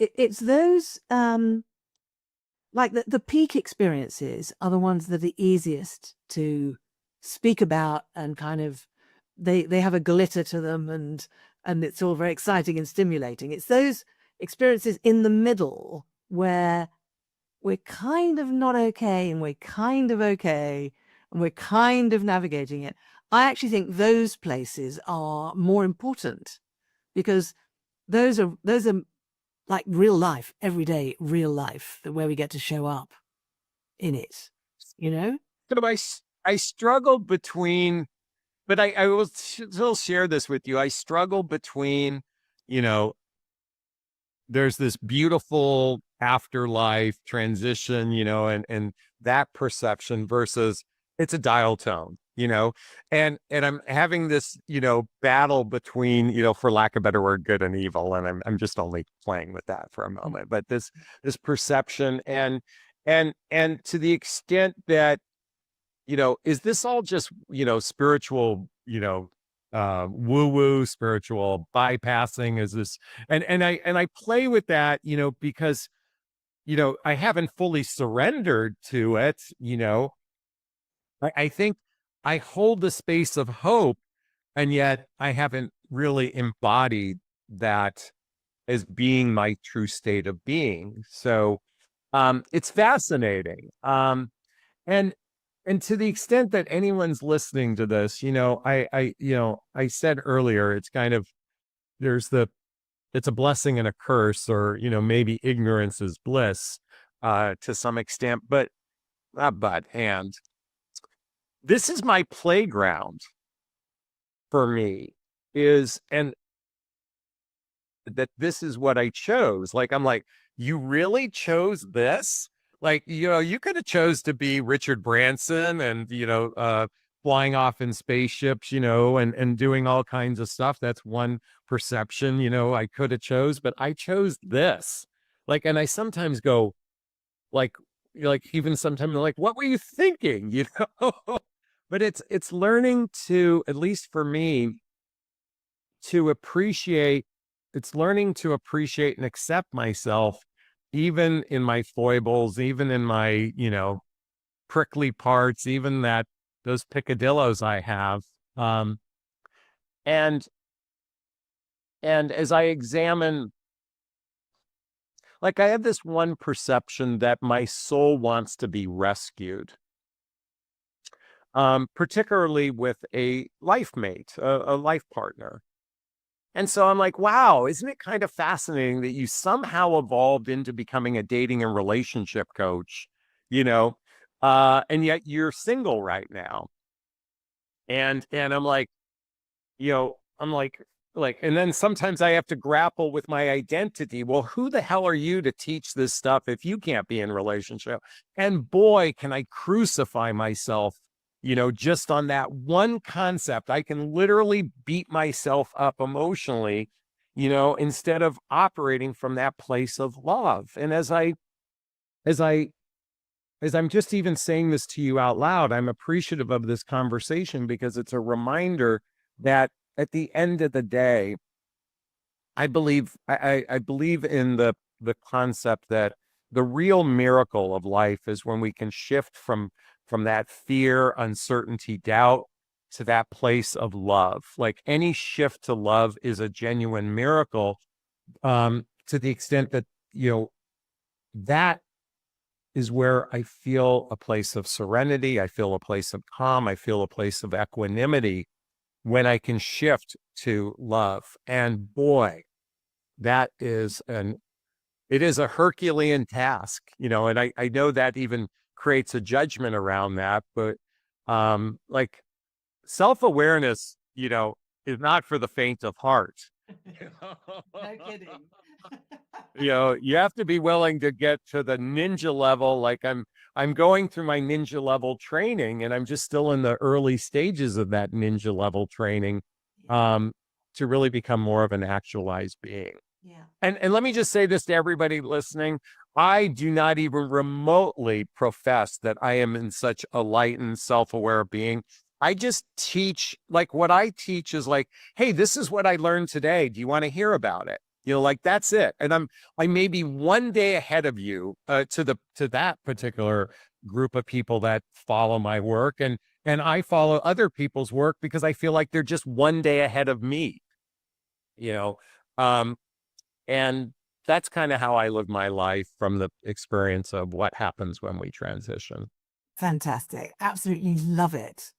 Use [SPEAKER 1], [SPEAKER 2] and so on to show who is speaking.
[SPEAKER 1] it's those like the peak experiences are the ones that are easiest to speak about, and kind of they have a glitter to them, and it's all very exciting and stimulating. It's those experiences in the middle where we're kind of not okay, and we're kind of okay, and we're kind of navigating it. I actually think those places are more important, because those are like real life, everyday real life, where we get to show up in it, you know?
[SPEAKER 2] So I struggle between, but I will still share this with you. I struggle between, you know, there's this beautiful afterlife transition, and that perception versus it's a dial tone, and I'm having this, battle between, for lack of a better word, good and evil. And I'm just only playing with that for a moment, but this perception and to the extent that, is this all just, spiritual, woo-woo spiritual bypassing? Is this, and I play with that, because, I haven't fully surrendered to it. I think I hold the space of hope, and yet I haven't really embodied that as being my true state of being. So it's fascinating. And and to the extent that anyone's listening to this, I said earlier, it's kind of, there's it's a blessing and a curse, or, maybe ignorance is bliss, to some extent, and this is my playground for me, and that this is what I chose. Like, I'm like, you really chose this? Like, you could have chose to be Richard Branson and, flying off in spaceships, and doing all kinds of stuff. That's one perception, I could have chose, but I chose this. Like, and I sometimes go, like, even sometimes like, what were you thinking? But it's learning to, at least for me, to appreciate, it's learning to appreciate and accept myself, even in my foibles, even in my, prickly parts, even those picadillos I have. And as I examine, like, I have this one perception that my soul wants to be rescued, particularly with a life mate, a life partner. And so I'm like, wow, isn't it kind of fascinating that you somehow evolved into becoming a dating and relationship coach, and yet you're single right now. And I'm like, I'm like, and then sometimes I have to grapple with my identity. Well, who the hell are you to teach this stuff if you can't be in a relationship? And boy, can I crucify myself, just on that one concept. I can literally beat myself up emotionally, instead of operating from that place of love. And as I'm just even saying this to you out loud, I'm appreciative of this conversation, because it's a reminder that at the end of the day, I believe in the concept that the real miracle of life is when we can shift from that fear, uncertainty, doubt, to that place of love. Like, any shift to love is a genuine miracle, to the extent that, that is where I feel a place of serenity. I feel a place of calm. I feel a place of equanimity when I can shift to love. And boy, it is a Herculean task, and I know that even creates a judgment around that, but like, self-awareness, is not for the faint of heart.
[SPEAKER 1] No kidding.
[SPEAKER 2] You have to be willing to get to the ninja level. Like, I'm going through my ninja level training, and I'm just still in the early stages of that ninja level training, um, to really become more of an actualized being.
[SPEAKER 1] Yeah.
[SPEAKER 2] And let me just say this to everybody listening. I do not even remotely profess that I am in such a lightened, self-aware being. I just teach, like, what I teach is like, hey, this is what I learned today. Do you want to hear about it? Like that's it. And I may be one day ahead of you to that particular group of people that follow my work, and I follow other people's work because I feel like they're just one day ahead of me, you know. Um, and that's kind of how I live my life from the experience of what happens when we transition.
[SPEAKER 1] Fantastic. Absolutely love it.